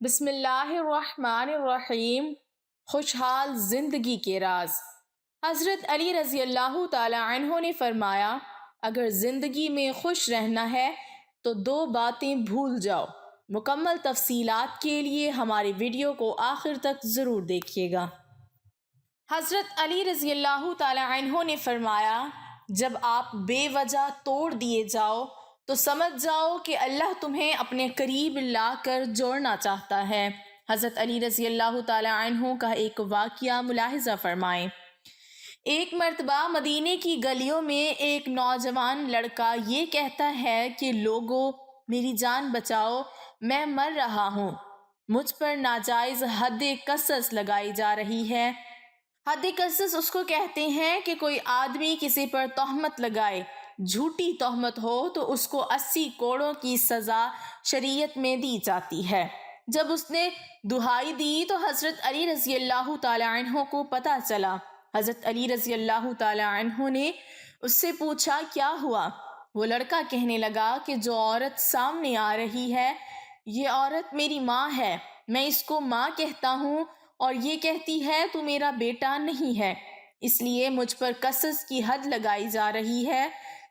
بسم اللہ الرحمن الرحیم۔ خوشحال زندگی کے راز۔ حضرت علی رضی اللہ تعالی عنہ نے فرمایا، اگر زندگی میں خوش رہنا ہے تو دو باتیں بھول جاؤ۔ مکمل تفصیلات کے لیے ہماری ویڈیو کو آخر تک ضرور دیکھیے گا۔ حضرت علی رضی اللہ تعالی عنہ نے فرمایا، جب آپ بے وجہ توڑ دیے جاؤ تو سمجھ جاؤ کہ اللہ تمہیں اپنے قریب لا کر جوڑنا چاہتا ہے۔ حضرت علی رضی اللہ تعالی عنہ کا ایک واقعہ ملاحظہ فرمائیں۔ ایک مرتبہ مدینے کی گلیوں میں ایک نوجوان لڑکا یہ کہتا ہے کہ لوگوں، میری جان بچاؤ، میں مر رہا ہوں، مجھ پر ناجائز حد قصص لگائی جا رہی ہے۔ حد قصص اس کو کہتے ہیں کہ کوئی آدمی کسی پر تہمت لگائے، جھوٹی تہمت ہو تو اس کو 80 کوڑوں کی سزا شریعت میں دی جاتی ہے۔ جب اس نے دہائی دی تو حضرت علی رضی اللہ تعالی عنہ کو پتہ چلا۔ حضرت علی رضی اللہ تعالی عنہ نے اس سے پوچھا، کیا ہوا؟ وہ لڑکا کہنے لگا کہ جو عورت سامنے آ رہی ہے یہ عورت میری ماں ہے، میں اس کو ماں کہتا ہوں اور یہ کہتی ہے تو میرا بیٹا نہیں ہے، اس لیے مجھ پر قصص کی حد لگائی جا رہی ہے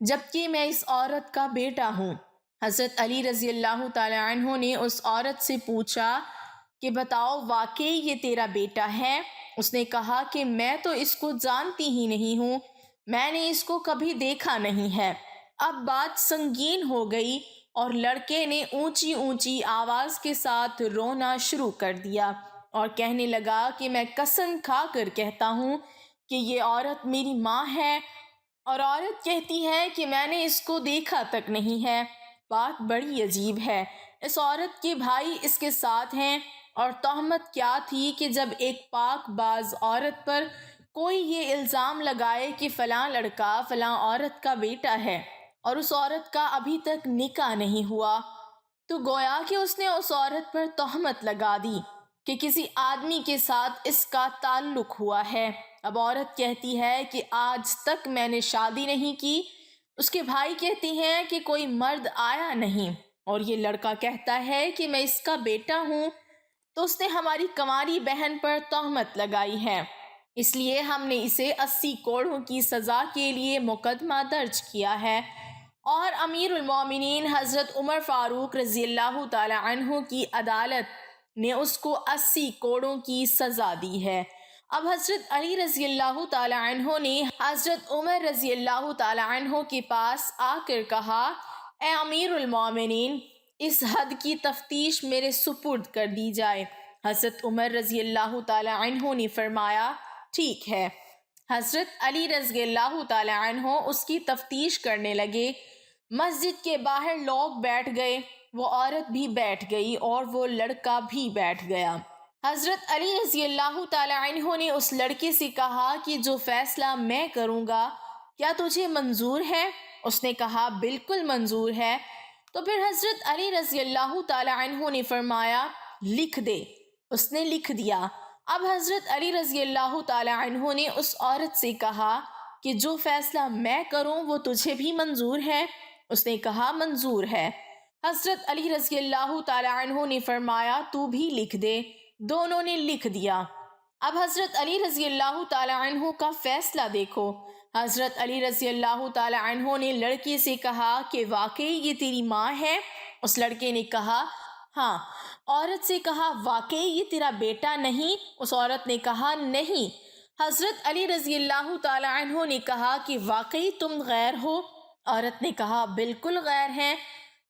جبکہ میں اس عورت کا بیٹا ہوں۔ حضرت علی رضی اللہ تعالی عنہ نے اس عورت سے پوچھا کہ بتاؤ واقعی یہ تیرا بیٹا ہے؟ اس نے کہا کہ میں تو اس کو جانتی ہی نہیں ہوں، میں نے اس کو کبھی دیکھا نہیں ہے۔ اب بات سنگین ہو گئی اور لڑکے نے اونچی اونچی آواز کے ساتھ رونا شروع کر دیا اور کہنے لگا کہ میں قسم کھا کر کہتا ہوں کہ یہ عورت میری ماں ہے، اور عورت کہتی ہے کہ میں نے اس کو دیکھا تک نہیں ہے۔ بات بڑی عجیب ہے، اس عورت کے بھائی اس کے ساتھ ہیں، اور تہمت کیا تھی کہ جب ایک پاک باز عورت پر کوئی یہ الزام لگائے کہ فلاں لڑکا فلاں عورت کا بیٹا ہے اور اس عورت کا ابھی تک نکاح نہیں ہوا، تو گویا کہ اس نے اس عورت پر تہمت لگا دی کہ کسی آدمی کے ساتھ اس کا تعلق ہوا ہے۔ اب عورت کہتی ہے کہ آج تک میں نے شادی نہیں کی، اس کے بھائی کہتے ہیں کہ کوئی مرد آیا نہیں، اور یہ لڑکا کہتا ہے کہ میں اس کا بیٹا ہوں، تو اس نے ہماری کنواری بہن پر تہمت لگائی ہے، اس لیے ہم نے اسے 80 کوڑوں کی سزا کے لیے مقدمہ درج کیا ہے، اور امیر المومنین حضرت عمر فاروق رضی اللہ تعالی عنہ کی عدالت نے اس کو 80 کوڑوں کی سزا دی ہے۔ اب حضرت علی رضی اللہ تعالی عنہ نے حضرت عمر رضی اللہ تعالی عنہ کے پاس آ کر کہا، اے امیر المومنین، اس حد کی تفتیش میرے سپرد کر دی جائے۔ حضرت عمر رضی اللہ تعالی عنہ نے فرمایا، ٹھیک ہے۔ حضرت علی رضی اللہ تعالی عنہ اس کی تفتیش کرنے لگے۔ مسجد کے باہر لوگ بیٹھ گئے، وہ عورت بھی بیٹھ گئی اور وہ لڑکا بھی بیٹھ گیا۔ حضرت علی رضی اللہ تعالی عنہ نے اس لڑکے سے کہا کہ جو فیصلہ میں کروں گا کیا تجھے منظور ہے؟ اس نے کہا بالکل منظور ہے۔ تو پھر حضرت علی رضی اللہ تعالی عنہ نے فرمایا، لکھ دے۔ اس نے لکھ دیا۔ اب حضرت علی رضی اللہ تعالی عنہ نے اس عورت سے کہا کہ جو فیصلہ میں کروں وہ تجھے بھی منظور ہے؟ اس نے کہا منظور ہے۔ حضرت علی رضی اللہ تعالی عنہ نے فرمایا، تو بھی لکھ دے۔ دونوں نے لکھ دیا۔ اب حضرت علی رضی اللہ تعالی عنہ کا فیصلہ دیکھو۔ حضرت علی رضی اللہ تعالی عنہ نے لڑکے سے کہا کہ واقعی یہ تیری ماں ہے؟ اس لڑکے نے کہا ہاں۔ عورت سے کہا واقعی یہ تیرا بیٹا نہیں؟ اس عورت نے کہا نہیں۔ حضرت علی رضی اللہ تعالی عنہ نے کہا کہ واقعی تم غیر ہو؟ عورت نے کہا بالکل غیر ہیں۔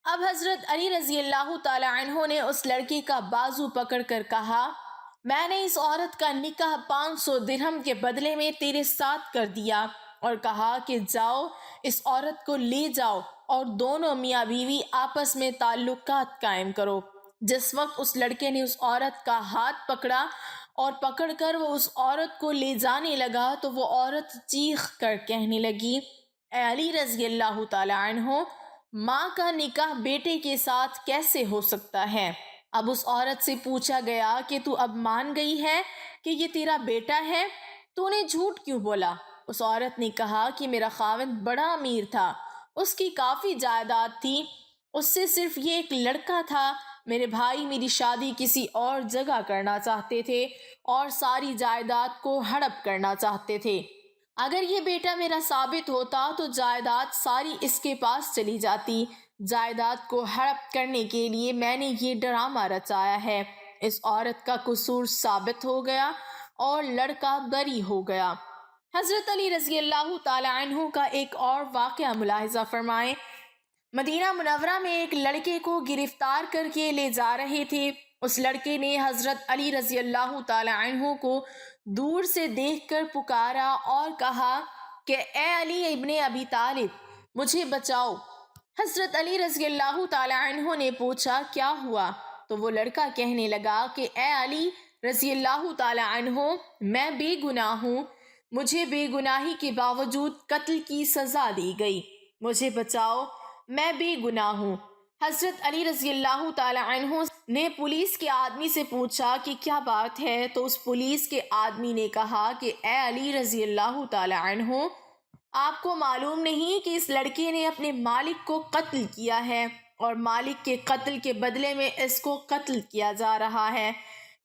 اب حضرت علی رضی اللہ تعالی عنہ نے اس لڑکے کا بازو پکڑ کر کہا، میں نے اس عورت کا نکاح 500 درہم کے بدلے میں تیرے ساتھ کر دیا، اور کہا کہ جاؤ اس عورت کو لے جاؤ اور دونوں میاں بیوی آپس میں تعلقات قائم کرو۔ جس وقت اس لڑکے نے اس عورت کا ہاتھ پکڑا اور پکڑ کر وہ اس عورت کو لے جانے لگا تو وہ عورت چیخ کر کہنے لگی، اے علی رضی اللہ تعالی عنہ، ماں کا نکاح بیٹے کے ساتھ کیسے ہو سکتا ہے؟ اب اس عورت سے پوچھا گیا کہ تو اب مان گئی ہے کہ یہ تیرا بیٹا ہے؟ تو نے جھوٹ کیوں بولا؟ اس عورت نے کہا کہ میرا خاوند بڑا امیر تھا، اس کی کافی جائیداد تھی، اس سے صرف یہ ایک لڑکا تھا، میرے بھائی میری شادی کسی اور جگہ کرنا چاہتے تھے اور ساری جائیداد کو ہڑپ کرنا چاہتے تھے۔ اگر یہ بیٹا میرا ثابت ہوتا تو جائیداد ساری اس کے پاس چلی جاتی۔ جائیداد کو ہڑپ کرنے کے لیے میں نے یہ ڈرامہ رچایا ہے۔ اس عورت کا قصور ثابت ہو گیا اور لڑکا بری ہو گیا۔ حضرت علی رضی اللہ تعالی عنہ کا ایک اور واقعہ ملاحظہ فرمائیں۔ مدینہ منورہ میں ایک لڑکے کو گرفتار کر کے لے جا رہے تھے۔ اس لڑکے نے حضرت علی رضی اللہ تعالی عنہ کو دور سے دیکھ کر پکارا اور کہا کہ اے علی ابن ابی طالب، مجھے بچاؤ۔ حضرت علی رضی اللہ تعالی عنہ نے پوچھا کیا ہوا؟ تو وہ لڑکا کہنے لگا کہ اے علی رضی اللہ تعالی عنہ، میں بے گناہ ہوں، مجھے بے گناہی کے باوجود قتل کی سزا دی گئی، مجھے بچاؤ، میں بے گناہ ہوں۔ حضرت علی رضی اللہ تعالی عنہ نے پولیس کے آدمی سے پوچھا کہ کیا بات ہے؟ تو اس پولیس کے آدمی نے کہا کہ اے علی رضی اللہ تعالی عنہ، آپ کو معلوم نہیں کہ اس لڑکے نے اپنے مالک کو قتل کیا ہے اور مالک کے قتل کے بدلے میں اس کو قتل کیا جا رہا ہے۔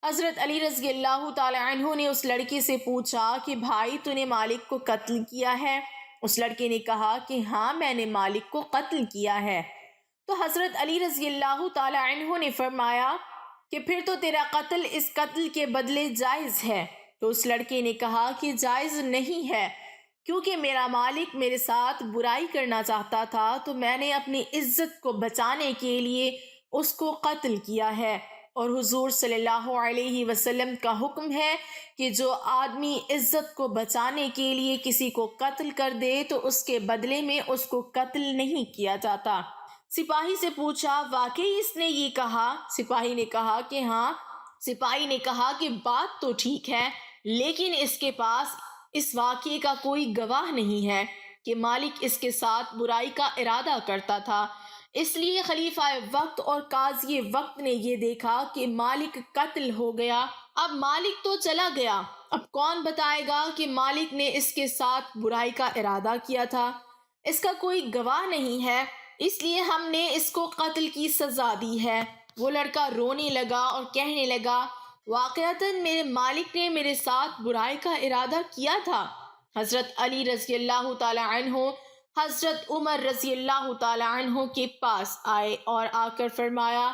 حضرت علی رضی اللہ تعالی عنہ نے اس لڑکے سے پوچھا کہ بھائی تو نے مالک کو قتل کیا ہے؟ اس لڑکے نے کہا کہ ہاں میں نے مالک کو قتل کیا ہے۔ تو حضرت علی رضی اللہ تعالی عنہ نے فرمایا کہ پھر تو تیرا قتل اس قتل کے بدلے جائز ہے۔ تو اس لڑکے نے کہا کہ جائز نہیں ہے، کیونکہ میرا مالک میرے ساتھ برائی کرنا چاہتا تھا تو میں نے اپنی عزت کو بچانے کے لیے اس کو قتل کیا ہے، اور حضور صلی اللہ علیہ وسلم کا حکم ہے کہ جو آدمی عزت کو بچانے کے لیے کسی کو قتل کر دے تو اس کے بدلے میں اس کو قتل نہیں کیا جاتا۔ سپاہی سے پوچھا واقعی اس نے یہ کہا؟ سپاہی نے کہا کہ ہاں۔ سپاہی نے کہا کہ بات تو ٹھیک ہے، لیکن اس کے پاس اس واقعے کا کوئی گواہ نہیں ہے کہ مالک اس کے ساتھ برائی کا ارادہ کرتا تھا، اس لیے خلیفہ وقت اور قاضی وقت نے یہ دیکھا کہ مالک قتل ہو گیا، اب مالک تو چلا گیا، اب کون بتائے گا کہ مالک نے اس کے ساتھ برائی کا ارادہ کیا تھا؟ اس کا کوئی گواہ نہیں ہے، اس لیے ہم نے اس کو قتل کی سزا دی ہے۔ وہ لڑکا رونے لگا اور کہنے لگا واقعتاً میرے مالک نے میرے ساتھ برائی کا ارادہ کیا تھا۔ حضرت علی رضی اللہ تعالی عنہ حضرت عمر رضی اللہ تعالی عنہ کے پاس آئے اور آ کر فرمایا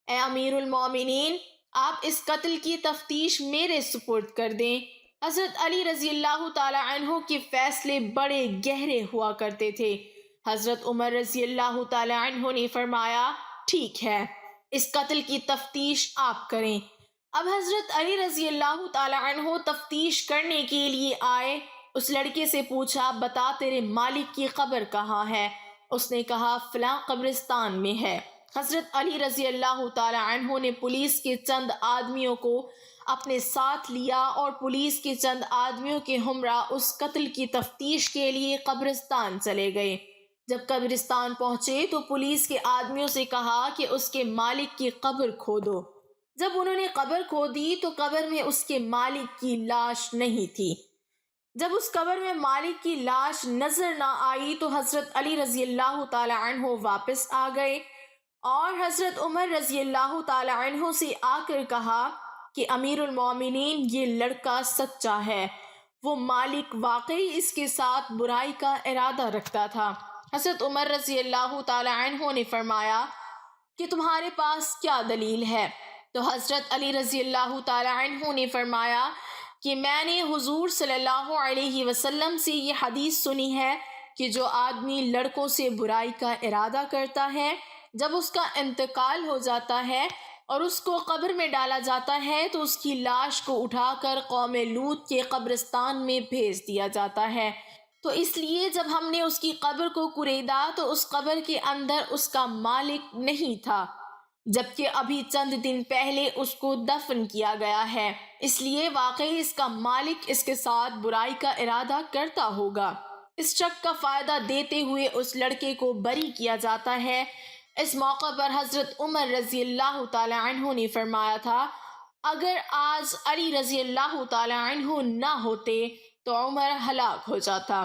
اے امیر المومنین، آپ اس قتل کی تفتیش میرے سپرد کر دیں۔ حضرت علی رضی اللہ تعالی عنہ کے فیصلے بڑے گہرے ہوا کرتے تھے۔ حضرت عمر رضی اللہ تعالی عنہ نے فرمایا ٹھیک ہے، اس قتل کی تفتیش آپ کریں۔ اب حضرت علی رضی اللہ تعالی عنہ تفتیش کرنے کے لیے آئے۔ اس لڑکے سے پوچھا بتا تیرے مالک کی قبر کہاں ہے؟ اس نے کہا فلاں قبرستان میں ہے۔ حضرت علی رضی اللہ تعالی عنہ نے پولیس کے چند آدمیوں کو اپنے ساتھ لیا اور پولیس کے چند آدمیوں کے ہمراہ اس قتل کی تفتیش کے لیے قبرستان چلے گئے۔ جب قبرستان پہنچے تو پولیس کے آدمیوں سے کہا کہ اس کے مالک کی قبر کھودو۔ جب انہوں نے قبر کھودی تو قبر میں اس کے مالک کی لاش نہیں تھی۔ جب اس قبر میں مالک کی لاش نظر نہ آئی تو حضرت علی رضی اللہ تعالی عنہ واپس آ گئے اور حضرت عمر رضی اللہ تعالی عنہ سے آ کر کہا کہ امیر المومنین یہ لڑکا سچا ہے، وہ مالک واقعی اس کے ساتھ برائی کا ارادہ رکھتا تھا۔ حضرت عمر رضی اللہ تعالی عنہ نے فرمایا کہ تمہارے پاس کیا دلیل ہے؟ تو حضرت علی رضی اللہ تعالی عنہ نے فرمایا کہ میں نے حضور صلی اللہ علیہ وسلم سے یہ حدیث سنی ہے کہ جو آدمی لڑکوں سے برائی کا ارادہ کرتا ہے، جب اس کا انتقال ہو جاتا ہے اور اس کو قبر میں ڈالا جاتا ہے تو اس کی لاش کو اٹھا کر قوم لوط کے قبرستان میں بھیج دیا جاتا ہے۔ تو اس لیے جب ہم نے اس کی قبر کو کریدا تو اس قبر کے اندر اس کا مالک نہیں تھا، جبکہ ابھی چند دن پہلے اس کو دفن کیا گیا ہے، اس لیے واقعی اس کا مالک اس کے ساتھ برائی کا ارادہ کرتا ہوگا۔ اس شک کا فائدہ دیتے ہوئے اس لڑکے کو بری کیا جاتا ہے۔ اس موقع پر حضرت عمر رضی اللہ تعالی عنہ نے فرمایا تھا اگر آج علی رضی اللہ تعالی عنہ نہ ہوتے تو عمر ہلاک ہو جاتا۔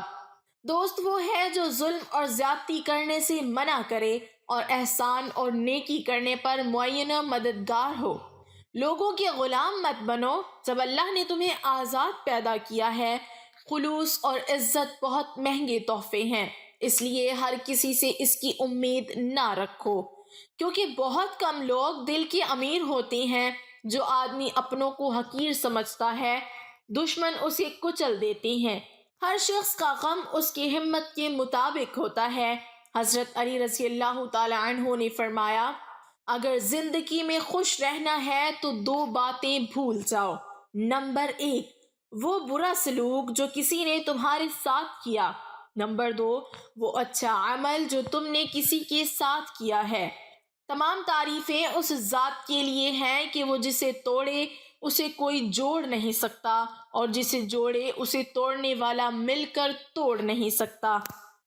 دوست وہ ہے جو ظلم اور زیادتی کرنے سے منع کرے اور احسان اور نیکی کرنے پر معینہ مددگار ہو۔ لوگوں کے غلام مت بنو جب اللہ نے تمہیں آزاد پیدا کیا ہے۔ خلوص اور عزت بہت مہنگے تحفے ہیں، اس لیے ہر کسی سے اس کی امید نہ رکھو، کیونکہ بہت کم لوگ دل کے امیر ہوتے ہیں۔ جو آدمی اپنوں کو حقیر سمجھتا ہے، دشمن اسے کچل دیتے ہیں۔ ہر شخص کا غم اس کی ہمت کے مطابق ہوتا ہے۔ حضرت علی رضی اللہ تعالی عنہ نے فرمایا، اگر زندگی میں خوش رہنا ہے تو 2 باتیں بھول جاؤ۔ نمبر 1، وہ برا سلوک جو کسی نے تمہارے ساتھ کیا۔ نمبر 2، وہ اچھا عمل جو تم نے کسی کے ساتھ کیا ہے۔ تمام تعریفیں اس ذات کے لیے ہیں کہ وہ جسے توڑے اسے کوئی جوڑ نہیں سکتا، اور جسے جوڑے اسے توڑنے والا مل کر توڑ نہیں سکتا۔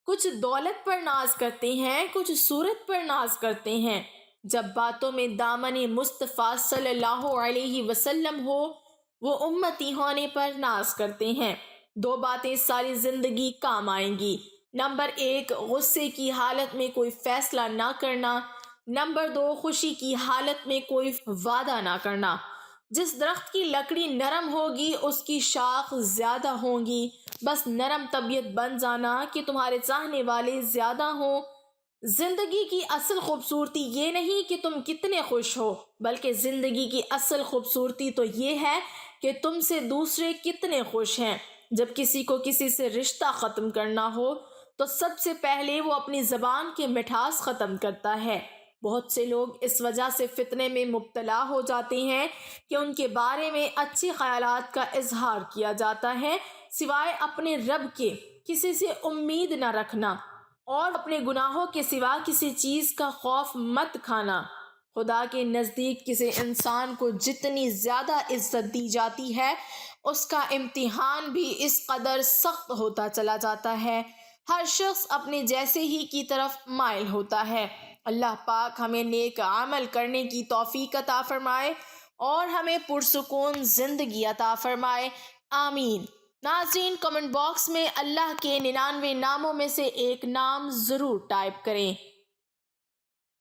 کچھ دولت پر ناز کرتے ہیں، کچھ صورت پر ناز کرتے ہیں۔ جب باتوں میں دامن مصطفیٰ صلی اللہ علیہ وسلم ہو، وہ امتی ہونے پر ناز کرتے ہیں۔ 2 باتیں ساری زندگی کام آئیں گی۔ نمبر 1، غصے کی حالت میں کوئی فیصلہ نہ کرنا۔ نمبر 2، خوشی کی حالت میں کوئی وعدہ نہ کرنا۔ جس درخت کی لکڑی نرم ہوگی اس کی شاخ زیادہ ہوں گی۔ بس نرم طبیعت بن جانا کہ تمہارے چاہنے والے زیادہ ہوں۔ زندگی کی اصل خوبصورتی یہ نہیں کہ تم کتنے خوش ہو، بلکہ زندگی کی اصل خوبصورتی تو یہ ہے کہ تم سے دوسرے کتنے خوش ہیں۔ جب کسی کو کسی سے رشتہ ختم کرنا ہو تو سب سے پہلے وہ اپنی زبان کے مٹھاس ختم کرتا ہے۔ بہت سے لوگ اس وجہ سے فتنے میں مبتلا ہو جاتے ہیں کہ ان کے بارے میں اچھے خیالات کا اظہار کیا جاتا ہے، سوائے اپنے رب کے کسی سے امید نہ رکھنا، اور اپنے گناہوں کے سوا کسی چیز کا خوف مت کھانا۔ خدا کے نزدیک کسی انسان کو جتنی زیادہ عزت دی جاتی ہے، اس کا امتحان بھی اس قدر سخت ہوتا چلا جاتا ہے۔ ہر شخص اپنے جیسے ہی کی طرف مائل ہوتا ہے۔ اللہ پاک ہمیں نیک عمل کرنے کی توفیق عطا فرمائے اور ہمیں پرسکون زندگی عطا فرمائے، آمین۔ ناظرین، کمنٹ باکس میں اللہ کے 99 ناموں میں سے ایک نام ضرور ٹائپ کریں۔